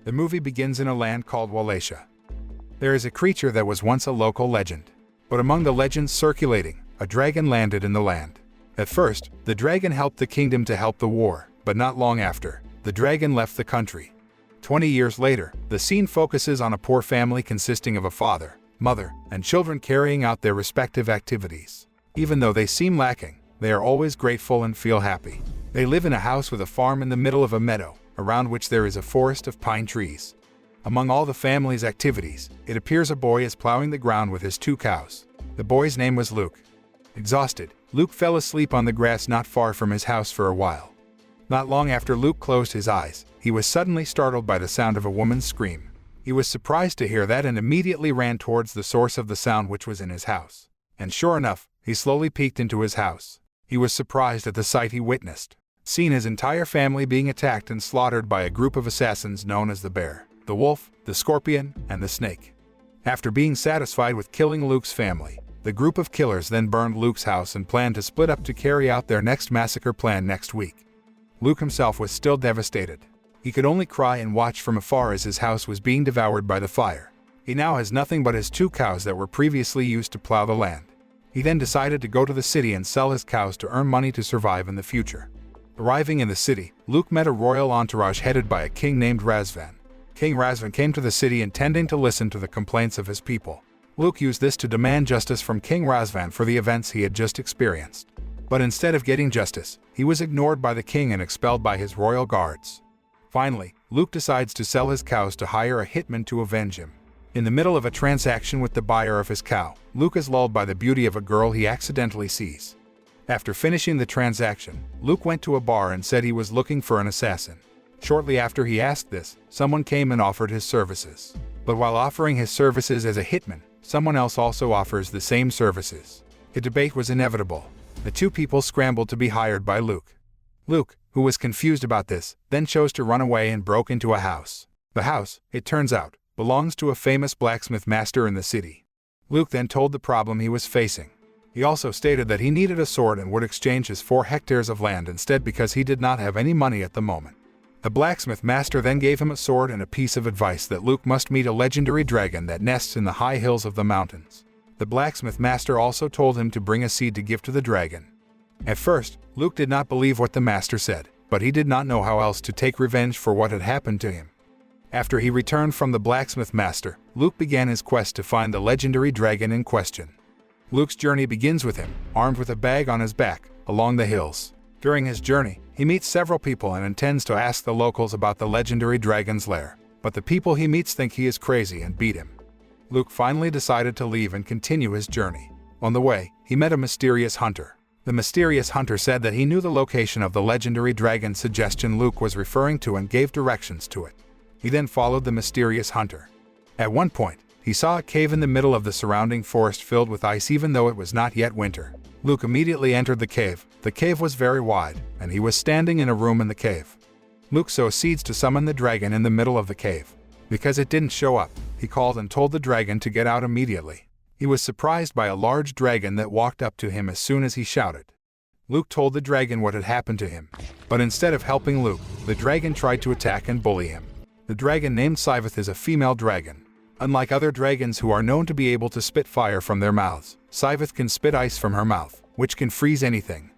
The movie begins in a land called Wallachia. There is a creature that was once a local legend. But among the legends circulating, a dragon landed in the land. At first, the dragon helped the kingdom to help the war, but not long after, the dragon left the country. 20 years later, the scene focuses on a poor family consisting of a father, mother, and children carrying out their respective activities. Even though they seem lacking, they are always grateful and feel happy. They live in a house with a farm in the middle of a meadow, around which there is a forest of pine trees. Among all the family's activities, it appears a boy is plowing the ground with his 2 cows. The boy's name was Luke. Exhausted, Luke fell asleep on the grass not far from his house for a while. Not long after Luke closed his eyes, he was suddenly startled by the sound of a woman's scream. He was surprised to hear that and immediately ran towards the source of the sound, which was in his house. And sure enough, he slowly peeked into his house. He was surprised at the sight he witnessed. Seen his entire family being attacked and slaughtered by a group of assassins known as the bear, the wolf, the scorpion, and the snake. After being satisfied with killing Luke's family, the group of killers then burned Luke's house and planned to split up to carry out their next massacre plan next week. Luke himself was still devastated. He could only cry and watch from afar as his house was being devoured by the fire. He now has nothing but his 2 cows that were previously used to plow the land. He then decided to go to the city and sell his cows to earn money to survive in the future. Arriving in the city, Luke met a royal entourage headed by a king named Razvan. King Razvan came to the city intending to listen to the complaints of his people. Luke used this to demand justice from King Razvan for the events he had just experienced. But instead of getting justice, he was ignored by the king and expelled by his royal guards. Finally, Luke decides to sell his cows to hire a hitman to avenge him. In the middle of a transaction with the buyer of his cow, Luke is lulled by the beauty of a girl he accidentally sees. After finishing the transaction, Luke went to a bar and said he was looking for an assassin. Shortly after he asked this, someone came and offered his services. But while offering his services as a hitman, someone else also offers the same services. A debate was inevitable. The 2 people scrambled to be hired by Luke. Luke, who was confused about this, then chose to run away and broke into a house. The house, it turns out, belongs to a famous blacksmith master in the city. Luke then told the problem he was facing. He also stated that he needed a sword and would exchange his 4 hectares of land instead because he did not have any money at the moment. The blacksmith master then gave him a sword and a piece of advice that Luke must meet a legendary dragon that nests in the high hills of the mountains. The blacksmith master also told him to bring a seed to give to the dragon. At first, Luke did not believe what the master said, but he did not know how else to take revenge for what had happened to him. After he returned from the blacksmith master, Luke began his quest to find the legendary dragon in question. Luke's journey begins with him, armed with a bag on his back, along the hills. During his journey, he meets several people and intends to ask the locals about the legendary dragon's lair, but the people he meets think he is crazy and beat him. Luke finally decided to leave and continue his journey. On the way, he met a mysterious hunter. The mysterious hunter said that he knew the location of the legendary dragon suggestion Luke was referring to and gave directions to it. He then followed the mysterious hunter. At one point, he saw a cave in the middle of the surrounding forest filled with ice even though it was not yet winter. Luke immediately entered the cave. The cave was very wide, and he was standing in a room in the cave. Luke sowed seeds to summon the dragon in the middle of the cave. Because it didn't show up, he called and told the dragon to get out immediately. He was surprised by a large dragon that walked up to him as soon as he shouted. Luke told the dragon what had happened to him. But instead of helping Luke, the dragon tried to attack and bully him. The dragon named Siveth is a female dragon. Unlike other dragons who are known to be able to spit fire from their mouths, Siveth can spit ice from her mouth, which can freeze anything.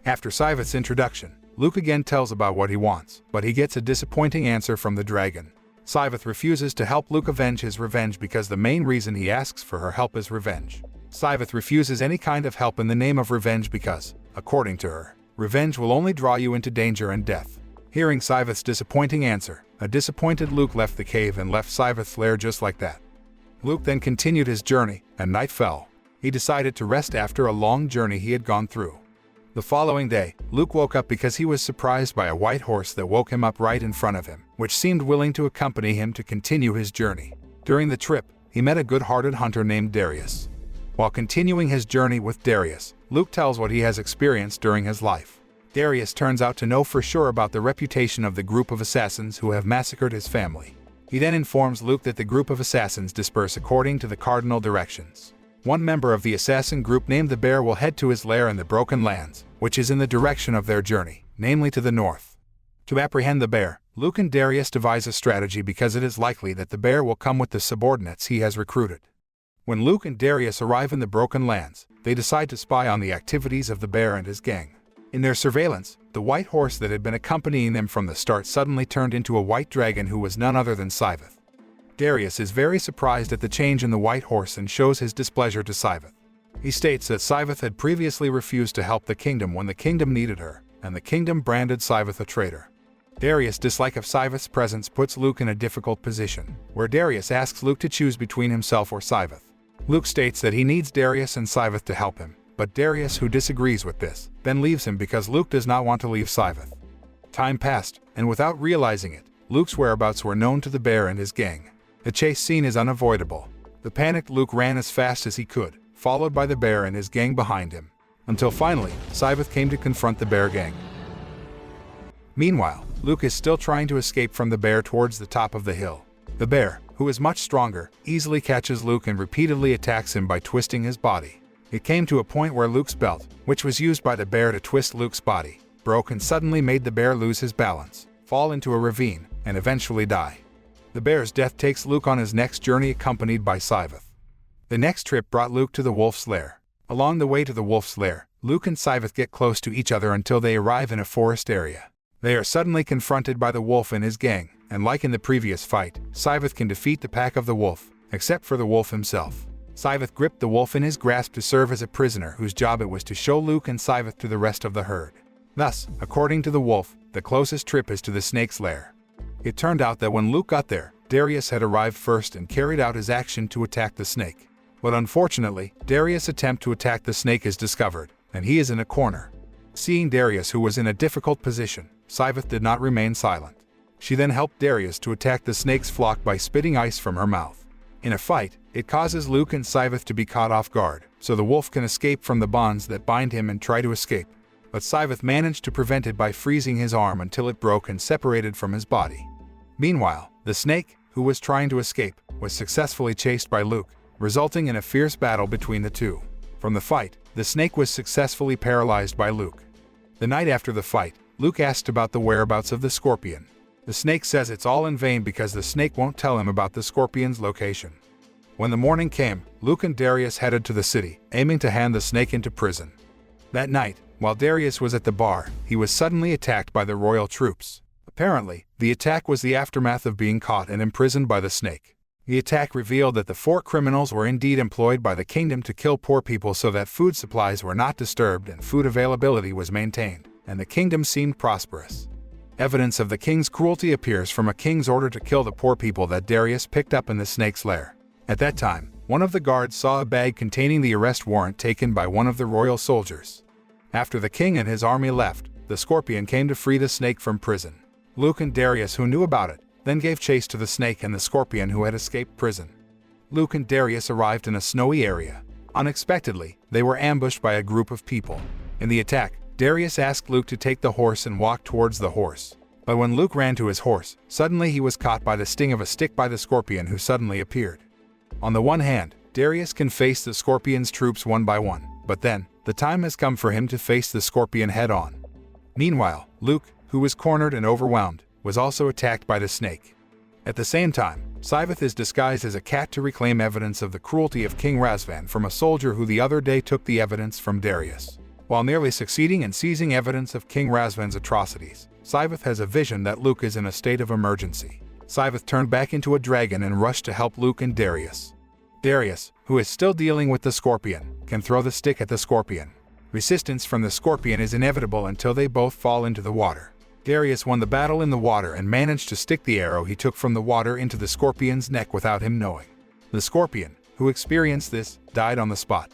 After Siveth's introduction, Luke again tells about what he wants, but he gets a disappointing answer from the dragon. Siveth refuses to help Luke avenge his revenge because the main reason he asks for her help is revenge. Siveth refuses any kind of help in the name of revenge because, according to her, revenge will only draw you into danger and death. Hearing Siveth's disappointing answer, a disappointed Luke left the cave and left Siveth's lair just like that. Luke then continued his journey, and night fell. He decided to rest after a long journey he had gone through. The following day, Luke woke up because he was surprised by a white horse that woke him up right in front of him, which seemed willing to accompany him to continue his journey. During the trip, he met a good-hearted hunter named Darius. While continuing his journey with Darius, Luke tells what he has experienced during his life. Darius turns out to know for sure about the reputation of the group of assassins who have massacred his family. He then informs Luke that the group of assassins disperse according to the cardinal directions. One member of the assassin group named the Bear will head to his lair in the Broken Lands, which is in the direction of their journey, namely to the north. To apprehend the Bear, Luke and Darius devise a strategy because it is likely that the bear will come with the subordinates he has recruited. When Luke and Darius arrive in the Broken Lands, they decide to spy on the activities of the bear and his gang. In their surveillance, the white horse that had been accompanying them from the start suddenly turned into a white dragon who was none other than Siveth. Darius is very surprised at the change in the white horse and shows his displeasure to Siveth. He states that Siveth had previously refused to help the kingdom when the kingdom needed her, and the kingdom branded Siveth a traitor. Darius' dislike of Siveth's presence puts Luke in a difficult position, where Darius asks Luke to choose between himself or Siveth. Luke states that he needs Darius and Siveth to help him, but Darius, who disagrees with this, then leaves him because Luke does not want to leave Siveth. Time passed, and without realizing it, Luke's whereabouts were known to the bear and his gang. The chase scene is unavoidable. The panicked Luke ran as fast as he could, followed by the bear and his gang behind him, until finally, Siveth came to confront the bear gang. Meanwhile, Luke is still trying to escape from the bear towards the top of the hill. The bear, who is much stronger, easily catches Luke and repeatedly attacks him by twisting his body. It came to a point where Luke's belt, which was used by the bear to twist Luke's body, broke and suddenly made the bear lose his balance, fall into a ravine, and eventually die. The bear's death takes Luke on his next journey accompanied by Siveth. The next trip brought Luke to the wolf's lair. Along the way to the wolf's lair, Luke and Siveth get close to each other until they arrive in a forest area. They are suddenly confronted by the wolf and his gang, and like in the previous fight, Siveth can defeat the pack of the wolf, except for the wolf himself. Siveth gripped the wolf in his grasp to serve as a prisoner whose job it was to show Luke and Siveth to the rest of the herd. Thus, according to the wolf, the closest trip is to the snake's lair. It turned out that when Luke got there, Darius had arrived first and carried out his action to attack the snake. But unfortunately, Darius' attempt to attack the snake is discovered, and he is in a corner. Seeing Darius, who was in a difficult position, Siveth did not remain silent. She then helped Darius to attack the snake's flock by spitting ice from her mouth. In a fight, it causes Luke and Siveth to be caught off guard, so the wolf can escape from the bonds that bind him and try to escape. But Siveth managed to prevent it by freezing his arm until it broke and separated from his body. Meanwhile, the snake, who was trying to escape, was successfully chased by Luke, resulting in a fierce battle between the two. From the fight, the snake was successfully paralyzed by Luke. The night after the fight, Luke asked about the whereabouts of the scorpion. The snake says it's all in vain because the snake won't tell him about the scorpion's location. When the morning came, Luke and Darius headed to the city, aiming to hand the snake into prison. That night, while Darius was at the bar, he was suddenly attacked by the royal troops. Apparently, the attack was the aftermath of being caught and imprisoned by the snake. The attack revealed that the 4 criminals were indeed employed by the kingdom to kill poor people so that food supplies were not disturbed and food availability was maintained, and the kingdom seemed prosperous. Evidence of the king's cruelty appears from a king's order to kill the poor people that Darius picked up in the snake's lair. At that time, one of the guards saw a bag containing the arrest warrant taken by one of the royal soldiers. After the king and his army left, the scorpion came to free the snake from prison. Luke and Darius, who knew about it, then gave chase to the snake and the scorpion who had escaped prison. Luke and Darius arrived in a snowy area. Unexpectedly, they were ambushed by a group of people. In the attack, Darius asked Luke to take the horse and walk towards the horse. But when Luke ran to his horse, suddenly he was caught by the sting of a stick by the scorpion who suddenly appeared. On the one hand, Darius can face the scorpion's troops one by one, but then, the time has come for him to face the scorpion head-on. Meanwhile, Luke, who was cornered and overwhelmed, was also attacked by the snake. At the same time, Siveth is disguised as a cat to reclaim evidence of the cruelty of King Razvan from a soldier who the other day took the evidence from Darius. While nearly succeeding in seizing evidence of King Razvan's atrocities, Siveth has a vision that Luke is in a state of emergency. Siveth turned back into a dragon and rushed to help Luke and Darius. Darius, who is still dealing with the scorpion, can throw the stick at the scorpion. Resistance from the scorpion is inevitable until they both fall into the water. Darius won the battle in the water and managed to stick the arrow he took from the water into the scorpion's neck without him knowing. The scorpion, who experienced this, died on the spot.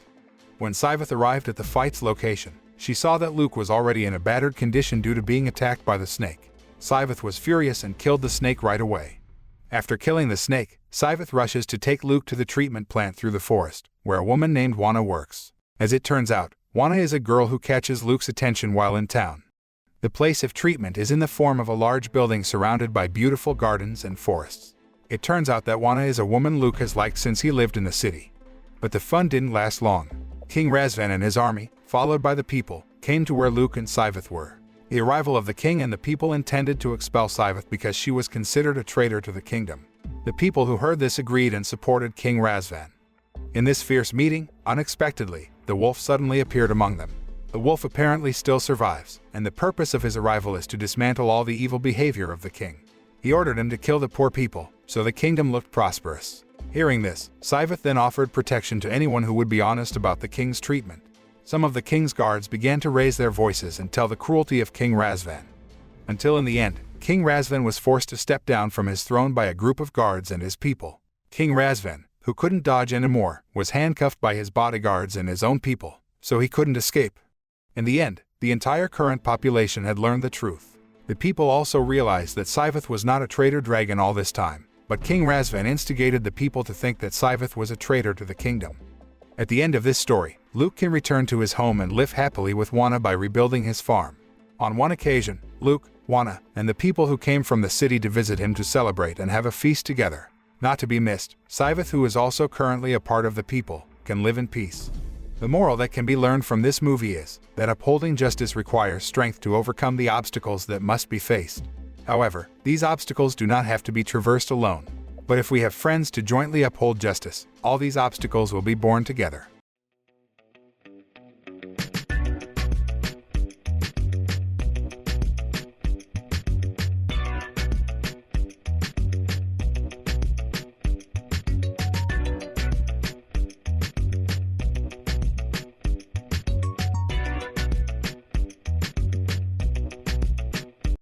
When Siveth arrived at the fight's location, she saw that Luke was already in a battered condition due to being attacked by the snake. Siveth was furious and killed the snake right away. After killing the snake, Siveth rushes to take Luke to the treatment plant through the forest, where a woman named Wana works. As it turns out, Wana is a girl who catches Luke's attention while in town. The place of treatment is in the form of a large building surrounded by beautiful gardens and forests. It turns out that Wana is a woman Luke has liked since he lived in the city. But the fun didn't last long. King Razvan and his army, followed by the people, came to where Luke and Siveth were. The arrival of the king and the people intended to expel Siveth because she was considered a traitor to the kingdom. The people who heard this agreed and supported King Razvan. In this fierce meeting, unexpectedly, the wolf suddenly appeared among them. The wolf apparently still survives, and the purpose of his arrival is to dismantle all the evil behavior of the king. He ordered him to kill the poor people, so the kingdom looked prosperous. Hearing this, Siveth then offered protection to anyone who would be honest about the king's treatment. Some of the king's guards began to raise their voices and tell the cruelty of King Razvan. Until in the end, King Razvan was forced to step down from his throne by a group of guards and his people. King Razvan, who couldn't dodge anymore, was handcuffed by his bodyguards and his own people, so he couldn't escape. In the end, the entire current population had learned the truth. The people also realized that Siveth was not a traitor dragon all this time, but King Razvan instigated the people to think that Siveth was a traitor to the kingdom. At the end of this story, Luke can return to his home and live happily with Wana by rebuilding his farm. On one occasion, Luke, Wana, and the people who came from the city to visit him to celebrate and have a feast together. Not to be missed, Siveth, who is also currently a part of the people, can live in peace. The moral that can be learned from this movie is that upholding justice requires strength to overcome the obstacles that must be faced. However, these obstacles do not have to be traversed alone. But if we have friends to jointly uphold justice, all these obstacles will be borne together.